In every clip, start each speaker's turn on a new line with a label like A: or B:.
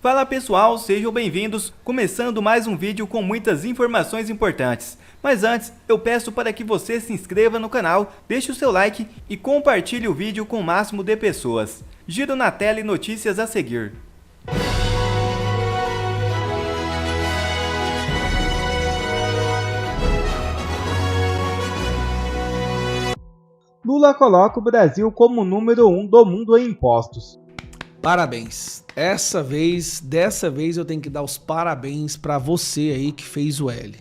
A: Fala pessoal, sejam bem-vindos, começando mais um vídeo com muitas informações importantes. Mas antes, eu peço para que você se inscreva no canal, deixe o seu like e compartilhe o vídeo com o máximo de pessoas. Giro na tela e notícias a seguir. Lula coloca o Brasil como número 1 do mundo em impostos.
B: Parabéns. Dessa vez eu tenho que dar os parabéns para você aí que fez o L.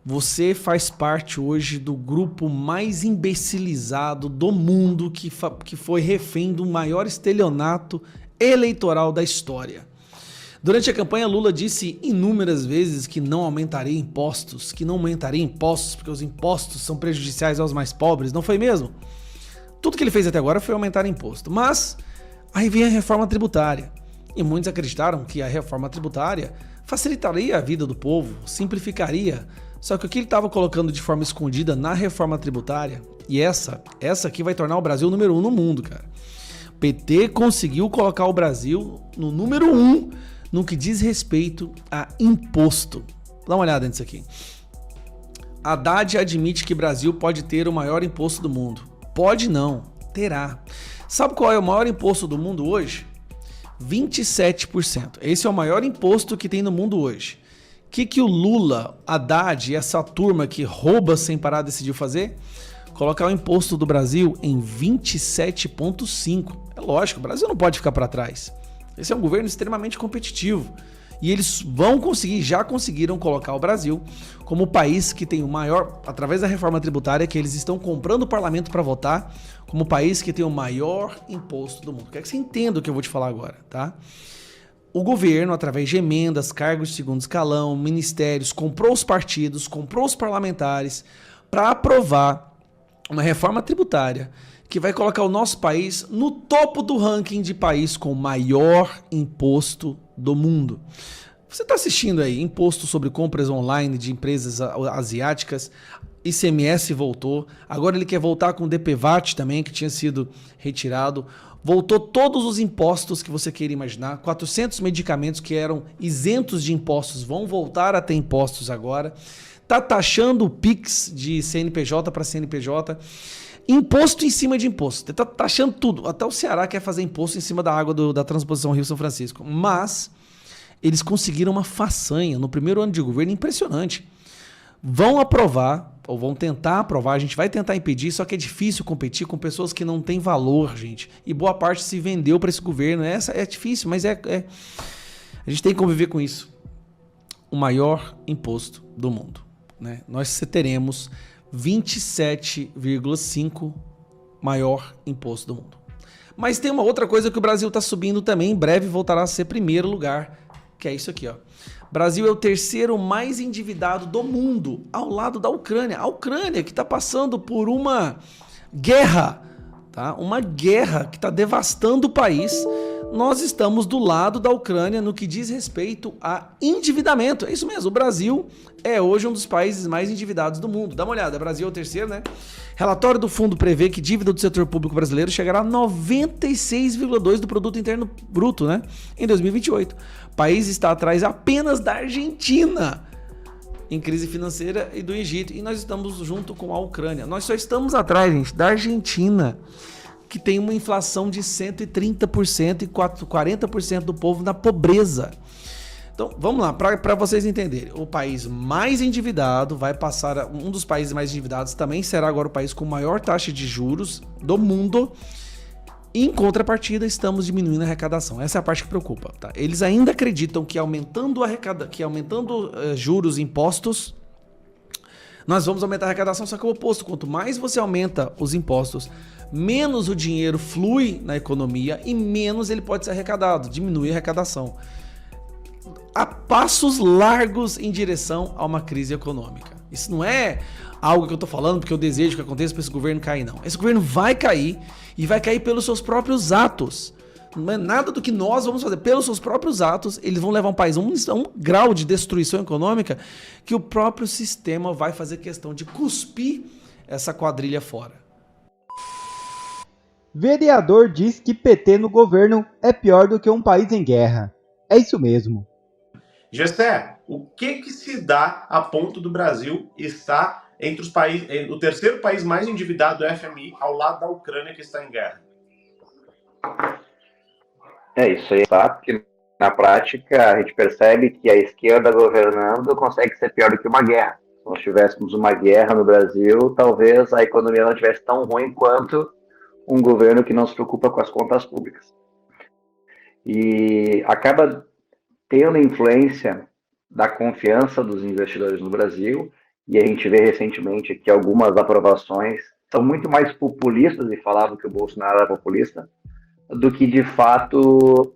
B: Você faz parte hoje do grupo mais imbecilizado do mundo que foi refém do maior estelionato eleitoral da história. Durante a campanha, Lula disse inúmeras vezes que não aumentaria impostos, porque os impostos são prejudiciais aos mais pobres, não foi mesmo? Tudo que ele fez até agora foi aumentar imposto, mas aí vem a reforma tributária. E muitos acreditaram que a reforma tributária facilitaria a vida do povo, simplificaria. Só que o que ele estava colocando de forma escondida na reforma tributária, e essa aqui vai tornar o Brasil o número 1 no mundo, cara. O PT conseguiu colocar o Brasil no número 1 no que diz respeito a imposto. Dá uma olhada nisso aqui. Haddad admite que o Brasil pode ter o maior imposto do mundo. Pode não, terá. Sabe qual é o maior imposto do mundo hoje? 27%. Esse é o maior imposto que tem no mundo hoje. O que o Lula, Haddad e essa turma que rouba sem parar decidiu fazer? Colocar o imposto do Brasil em 27,5%. É lógico, o Brasil não pode ficar para trás. Esse é um governo extremamente competitivo. E eles vão conseguir, já conseguiram colocar o Brasil como o país que tem o maior, através da reforma tributária, que eles estão comprando o parlamento para votar, como o país que tem o maior imposto do mundo. Quero que você entenda o que eu vou te falar agora, tá? O governo, através de emendas, cargos de segundo escalão, ministérios, comprou os partidos, comprou os parlamentares para aprovar uma reforma tributária que vai colocar o nosso país no topo do ranking de país com o maior imposto do mundo. Você está assistindo aí, imposto sobre compras online de empresas asiáticas, ICMS voltou, agora ele quer voltar com o DPVAT também, que tinha sido retirado, voltou todos os impostos que você queira imaginar, 400 medicamentos que eram isentos de impostos vão voltar a ter impostos agora, está taxando o PIX de CNPJ para CNPJ, imposto em cima de imposto, está taxando tudo, até o Ceará quer fazer imposto em cima da água da transposição Rio-São Francisco, mas eles conseguiram uma façanha no primeiro ano de governo impressionante. Vão aprovar, ou vão tentar aprovar, a gente vai tentar impedir, só que é difícil competir com pessoas que não têm valor, gente. E boa parte se vendeu para esse governo. Essa é difícil, mas a gente tem que conviver com isso. O maior imposto do mundo, né? Nós teremos 27,5% maior imposto do mundo. Mas tem uma outra coisa que o Brasil está subindo também, em breve voltará a ser primeiro lugar, que é isso aqui, ó. Brasil é o terceiro mais endividado do mundo, ao lado da Ucrânia. A Ucrânia que está passando por uma guerra, tá? Uma guerra que está devastando o país. Nós estamos do lado da Ucrânia no que diz respeito a endividamento. É isso mesmo, o Brasil é hoje um dos países mais endividados do mundo. Dá uma olhada, o Brasil é o terceiro, né? Relatório do fundo prevê que dívida do setor público brasileiro chegará a 96,2% do produto interno bruto, né? Em 2028. O país está atrás apenas da Argentina em crise financeira e do Egito. E nós estamos junto com a Ucrânia. Nós só estamos atrás, gente, da Argentina, que tem uma inflação de 130% e 40% do povo na pobreza. Então, vamos lá, para vocês entenderem. O país mais endividado vai passar, um dos países mais endividados também será agora o país com maior taxa de juros do mundo. Em contrapartida, estamos diminuindo a arrecadação. Essa é a parte que preocupa, tá? Eles ainda acreditam que aumentando juros e impostos, nós vamos aumentar a arrecadação, só que é o oposto. Quanto mais você aumenta os impostos, menos o dinheiro flui na economia e menos ele pode ser arrecadado, diminui a arrecadação. A passos largos em direção a uma crise econômica. Isso não é algo que eu estou falando porque eu desejo que aconteça para esse governo cair, não. Esse governo vai cair e vai cair pelos seus próprios atos. Não é nada do que nós vamos fazer. Pelos seus próprios atos, eles vão levar um país a um grau de destruição econômica que o próprio sistema vai fazer questão de cuspir essa quadrilha fora.
A: Vereador diz que PT no governo é pior do que um país em guerra. É isso mesmo.
C: Gessé, o que se dá a ponto do Brasil estar entre os países, o terceiro país mais endividado do FMI, ao lado da Ucrânia, que está em guerra?
D: É isso aí, tá? Porque na prática a gente percebe que a esquerda governando consegue ser pior do que uma guerra. Se nós tivéssemos uma guerra no Brasil, talvez a economia não estivesse tão ruim quanto um governo que não se preocupa com as contas públicas. E acaba tendo influência da confiança dos investidores no Brasil, e a gente vê recentemente que algumas aprovações são muito mais populistas, e falavam que o Bolsonaro era populista, do que de fato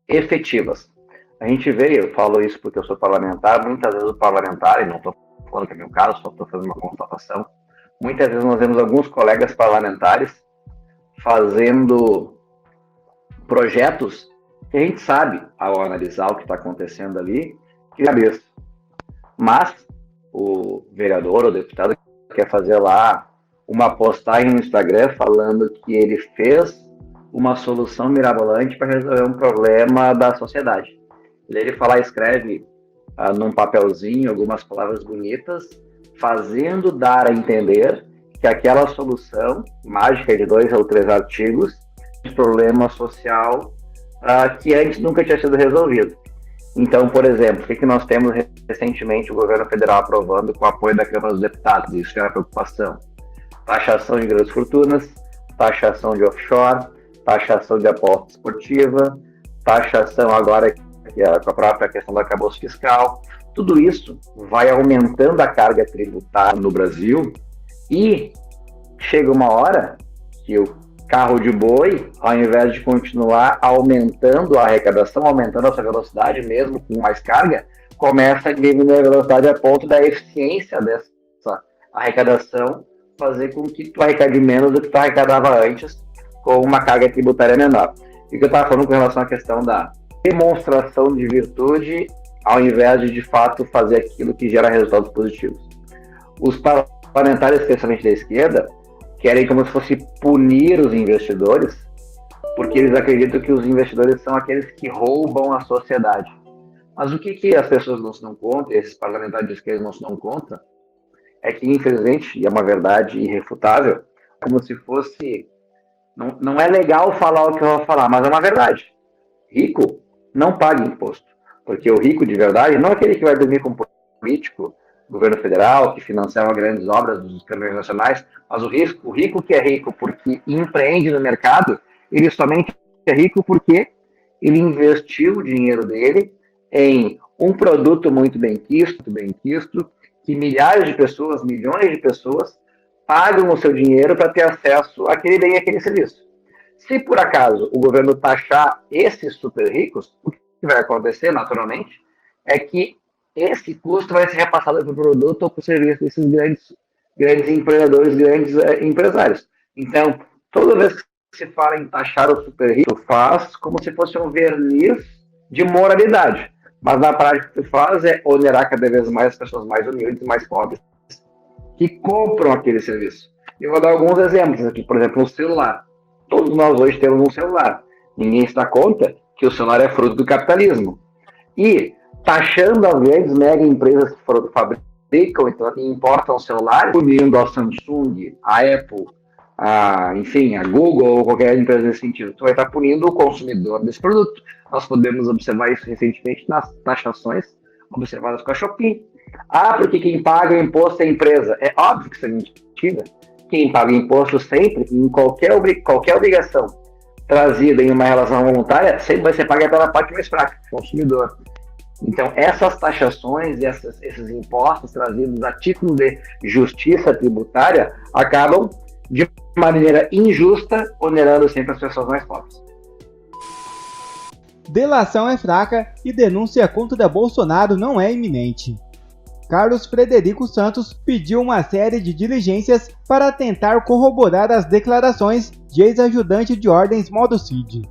D: efetivas. A gente vê, eu falo isso porque eu sou parlamentar, muitas vezes o parlamentar, e não estou falando que é meu caso, só estou fazendo uma constatação, muitas vezes nós vemos alguns colegas parlamentares fazendo projetos que a gente sabe, ao analisar o que está acontecendo ali, que é cabeça. Mas o vereador ou deputado quer fazer lá uma postagem no Instagram falando que ele fez uma solução mirabolante para resolver um problema da sociedade. Ele fala, escreve num papelzinho algumas palavras bonitas, fazendo dar a entender que aquela solução mágica de 2 ou 3 artigos de problema social que antes nunca tinha sido resolvido. Então, por exemplo, o que nós temos recentemente o governo federal aprovando com o apoio da Câmara dos Deputados? Isso é uma preocupação. Taxação de grandes fortunas, taxação de offshore, taxação de aposta esportiva, taxação agora com a própria questão do arcabouço fiscal. Tudo isso vai aumentando a carga tributária no Brasil e chega uma hora que o carro de boi, ao invés de continuar aumentando a arrecadação, aumentando a sua velocidade, mesmo com mais carga, começa a diminuir a velocidade a ponto da eficiência dessa arrecadação fazer com que tu arrecade menos do que tu arrecadava antes, com uma carga tributária menor. E o que eu estava falando com relação à questão da demonstração de virtude, ao invés de fato fazer aquilo que gera resultados positivos. Os parlamentares, especialmente da esquerda, querem como se fosse punir os investidores, porque eles acreditam que os investidores são aqueles que roubam a sociedade. Mas o que as pessoas não se dão conta, esses parlamentares de esquerda não se dão conta, é que, infelizmente, e é uma verdade irrefutável, como se fosse... Não é legal falar o que eu vou falar, mas é uma verdade. Rico não paga imposto, porque o rico de verdade não é aquele que vai dormir com político, governo federal, que financiava grandes obras dos caminhões nacionais, mas o rico que é rico porque empreende no mercado, ele somente é rico porque ele investiu o dinheiro dele em um produto muito bem quisto, que milhares de pessoas, milhões de pessoas pagam o seu dinheiro para ter acesso àquele bem e àquele serviço. Se por acaso o governo taxar esses super ricos, o que vai acontecer naturalmente é que esse custo vai ser repassado para o produto ou para o serviço desses grandes empreendedores, grandes empresários. Então, toda vez que se fala em taxar o super rico, faz como se fosse um verniz de moralidade. Mas na prática o que se faz é onerar cada vez mais as pessoas mais humildes, mais pobres, que compram aquele serviço. Eu vou dar alguns exemplos aqui. Por exemplo, o celular. Todos nós hoje temos um celular. Ninguém se dá conta que o celular é fruto do capitalismo. E taxando as grandes mega empresas que fabricam e importam celulares, unindo a Samsung, a Apple, a Google ou qualquer empresa nesse sentido, tu vai estar punindo o consumidor desse produto. Nós podemos observar isso recentemente nas taxações observadas com a Shopee. Porque quem paga o imposto é a empresa. É óbvio que isso é mentira. Quem paga o imposto sempre, em qualquer obrigação trazida em uma relação voluntária, sempre vai ser paga pela parte mais fraca, consumidor. Então, essas taxações, esses impostos trazidos a título de justiça tributária acabam, de maneira injusta, onerando sempre as pessoas mais pobres.
A: Delação é fraca e denúncia contra Bolsonaro não é iminente. Carlos Frederico Santos pediu uma série de diligências para tentar corroborar as declarações de ex-ajudante de ordens Mauro Cid.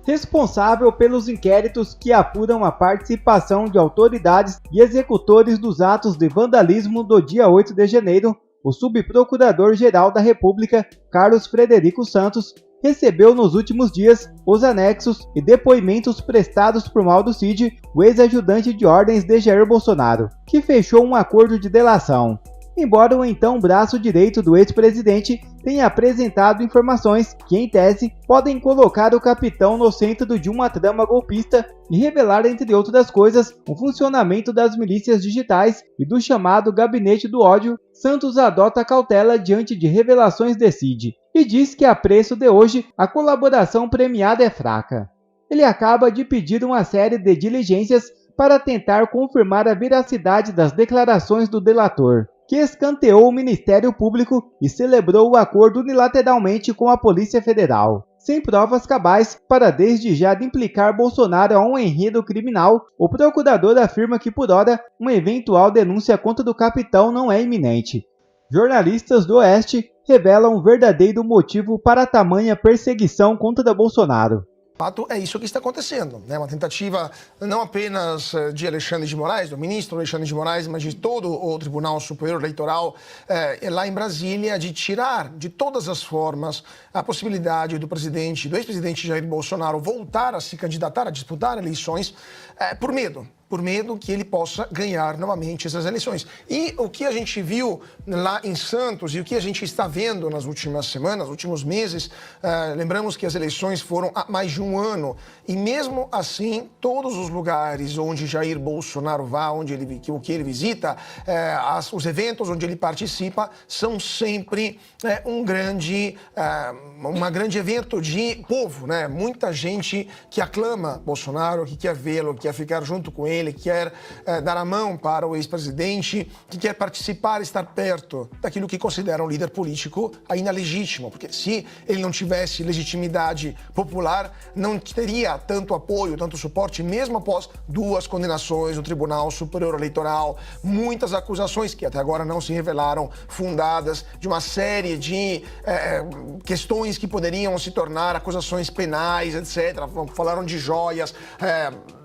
A: Responsável pelos inquéritos que apuram a participação de autoridades e executores dos atos de vandalismo do dia 8 de janeiro, o subprocurador-geral da República, Carlos Frederico Santos, recebeu nos últimos dias os anexos e depoimentos prestados por Mauro Cid, o ex-ajudante de ordens de Jair Bolsonaro, que fechou um acordo de delação. Embora o então braço direito do ex-presidente tenha apresentado informações que, em tese, podem colocar o capitão no centro de uma trama golpista e revelar, entre outras coisas, o funcionamento das milícias digitais e do chamado Gabinete do Ódio, Santos adota cautela diante de revelações de Cid e diz que a preço de hoje a colaboração premiada é fraca. Ele acaba de pedir uma série de diligências para tentar confirmar a veracidade das declarações do delator, que escanteou o Ministério Público e celebrou o acordo unilateralmente com a Polícia Federal. Sem provas cabais para desde já implicar Bolsonaro a um enredo criminal, o procurador afirma que por hora uma eventual denúncia contra o capitão não é iminente. Jornalistas do Oeste revelam o verdadeiro motivo para tamanha perseguição contra Bolsonaro.
E: Fato é isso que está acontecendo, né? Uma tentativa não apenas de Alexandre de Moraes, do ministro Alexandre de Moraes, mas de todo o Tribunal Superior Eleitoral lá em Brasília, de tirar de todas as formas a possibilidade do ex-presidente Jair Bolsonaro voltar a se candidatar, a disputar eleições por medo que ele possa ganhar novamente essas eleições. E o que a gente viu lá em Santos e o que a gente está vendo nas últimas semanas, últimos meses, lembramos que as eleições foram há mais de um ano e mesmo assim, todos os lugares onde Jair Bolsonaro vai, o que ele visita, os eventos onde ele participa, são sempre um grande evento de povo, né? Muita gente que aclama Bolsonaro, que quer vê-lo, que quer ficar junto com ele, que quer dar a mão para o ex-presidente, que quer participar, estar perto daquilo que considera um líder político ainda legítimo, porque se ele não tivesse legitimidade popular, não teria tanto apoio, tanto suporte, mesmo após 2 condenações do Tribunal Superior Eleitoral, muitas acusações que até agora não se revelaram fundadas, de uma série de questões que poderiam se tornar acusações penais, etc. Falaram de joias,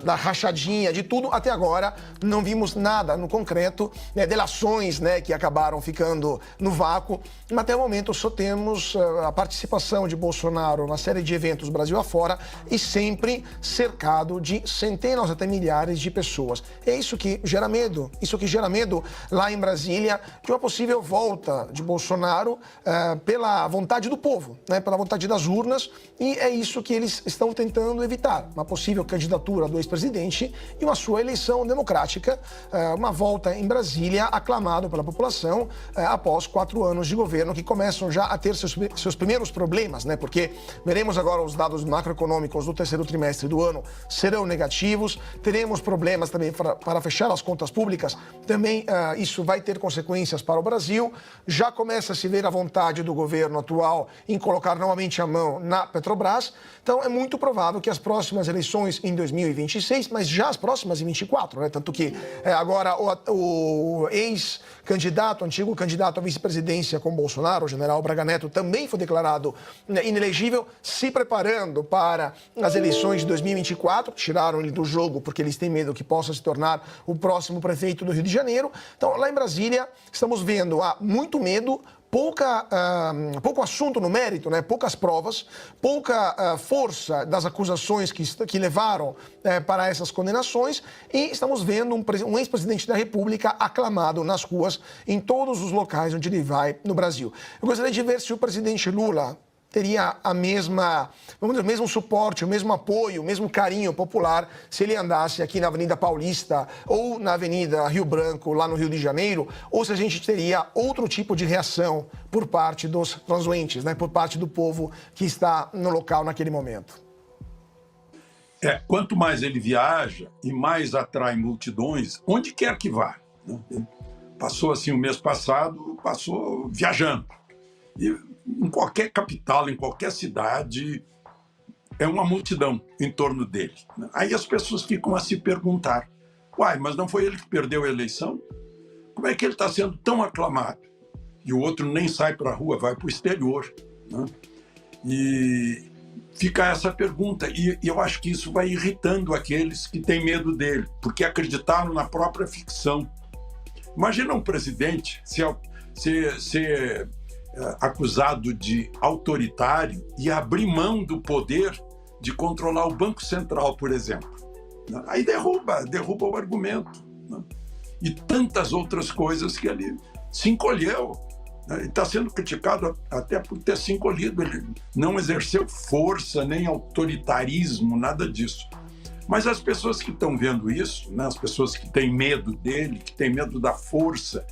E: da rachadinha, de tudo. Até agora não vimos nada no concreto, delações que acabaram ficando no vácuo. Mas até o momento só temos a participação de Bolsonaro numa série de eventos Brasil afora e sempre cercado de centenas até milhares de pessoas. É isso que gera medo. Isso que gera medo lá em Brasília de uma possível volta de Bolsonaro pela vontade do povo, pela vontade das urnas, e é isso que eles estão tentando evitar. Uma possível candidatura do ex-presidente e uma sua eleição democrática, uma volta em Brasília aclamado pela população após 4 anos de governo que começam já a ter seus primeiros problemas, porque veremos agora os dados macroeconômicos do terceiro trimestre do ano serão negativos, teremos problemas também para fechar as contas públicas, também isso vai ter consequências para o Brasil. Já começa a se ver a vontade do governo atual em colocar novamente a mão na Petrobras, então é muito provável que as próximas eleições em 2026, mas já as próximas em 2024, tanto que agora o ex-candidato, antigo candidato à vice-presidência com Bolsonaro, o general Braga Neto, também foi declarado inelegível, se preparando para as eleições de 2024, tiraram ele do jogo porque eles têm medo que possa se tornar o próximo prefeito do Rio de Janeiro. Então, lá em Brasília, estamos vendo muito medo, pouco assunto no mérito, poucas provas, pouca força das acusações que levaram para essas condenações, e estamos vendo um ex-presidente da República aclamado nas ruas em todos os locais onde ele vai no Brasil. Eu gostaria de ver se o presidente Lula teria o mesmo suporte, o mesmo apoio, o mesmo carinho popular se ele andasse aqui na Avenida Paulista ou na Avenida Rio Branco, lá no Rio de Janeiro, ou se a gente teria outro tipo de reação por parte dos transuentes, por parte do povo que está no local naquele momento.
F: Quanto mais ele viaja e mais atrai multidões, onde quer que vá. Passou assim o mês passado, passou viajando. E em qualquer capital, em qualquer cidade, é uma multidão em torno dele. Aí as pessoas ficam a se perguntar, mas não foi ele que perdeu a eleição? Como é que ele está sendo tão aclamado? E o outro nem sai para a rua, vai para o exterior. E fica essa pergunta, e eu acho que isso vai irritando aqueles que têm medo dele, porque acreditaram na própria ficção. Imagina um presidente ser acusado de autoritário e abrir mão do poder de controlar o Banco Central, por exemplo. Aí derruba o argumento. Né? E tantas outras coisas que ele se encolheu. Né? E está sendo criticado até por ter se encolhido. Ele não exerceu força, nem autoritarismo, nada disso. Mas as pessoas que estão vendo isso, né? As pessoas que têm medo dele, que têm medo da força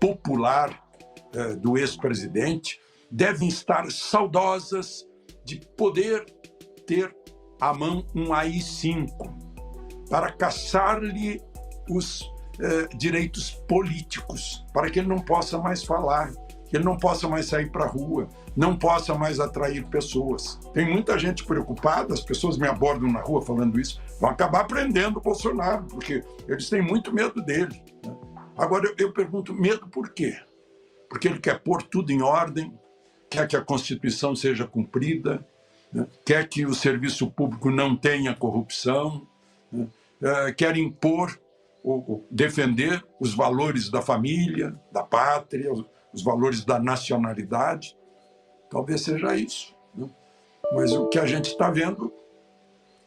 F: popular do ex-presidente, devem estar saudosas de poder ter à mão um AI-5 para caçar-lhe os direitos políticos, para que ele não possa mais falar, que ele não possa mais sair para a rua, não possa mais atrair pessoas. Tem muita gente preocupada, as pessoas me abordam na rua falando isso, vão acabar prendendo o Bolsonaro, porque eles têm muito medo dele. Né? Agora, eu pergunto, medo por quê? Porque ele quer pôr tudo em ordem, quer que a Constituição seja cumprida, né? Quer que o serviço público não tenha corrupção, né? Quer impor, defender os valores da família, da pátria, os valores da nacionalidade. Talvez seja isso. Né? Mas o que a gente está vendo,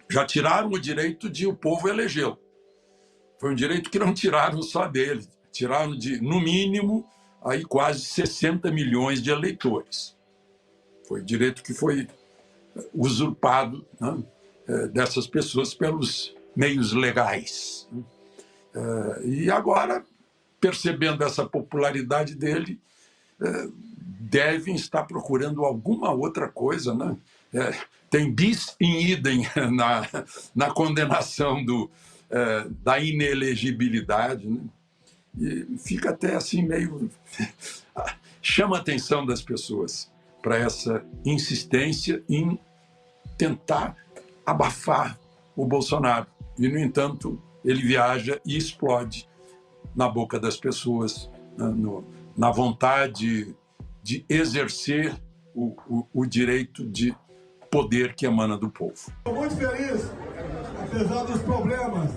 F: já tiraram o direito de o povo elegê-lo. Foi um direito que não tiraram só dele, tiraram de, no mínimo, aí quase 60 milhões de eleitores. Foi o direito que foi usurpado, né, dessas pessoas pelos meios legais. E agora, percebendo essa popularidade dele, devem estar procurando alguma outra coisa. Né? Tem bis in idem na condenação da inelegibilidade, né? E fica até assim meio... chama a atenção das pessoas para essa insistência em tentar abafar o Bolsonaro. E, no entanto, ele viaja e explode na boca das pessoas, né, na vontade de exercer o direito de poder que emana do povo.
G: Estou muito feliz, apesar dos problemas,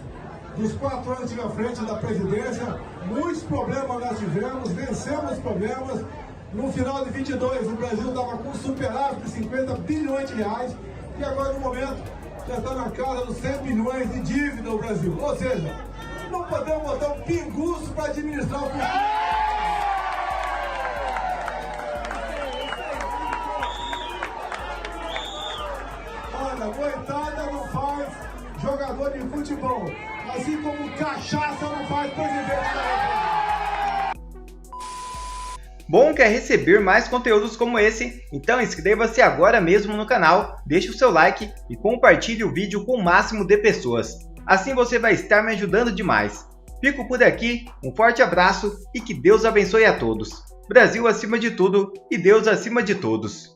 G: dos 4 anos à frente da presidência, muitos problemas nós tivemos, vencemos os problemas. No final de 22, o Brasil estava com superávit de 50 bilhões de reais e agora, no momento, já está na casa dos 100 bilhões de dívida o Brasil. Ou seja, não podemos botar um pinguço para administrar o futuro. Olha, coitada não faz jogador de futebol, assim como cachaça não faz presidente da República.
A: Bom, quer receber mais conteúdos como esse? Então inscreva-se agora mesmo no canal, deixe o seu like e compartilhe o vídeo com o máximo de pessoas. Assim você vai estar me ajudando demais. Fico por aqui, um forte abraço e que Deus abençoe a todos. Brasil acima de tudo e Deus acima de todos.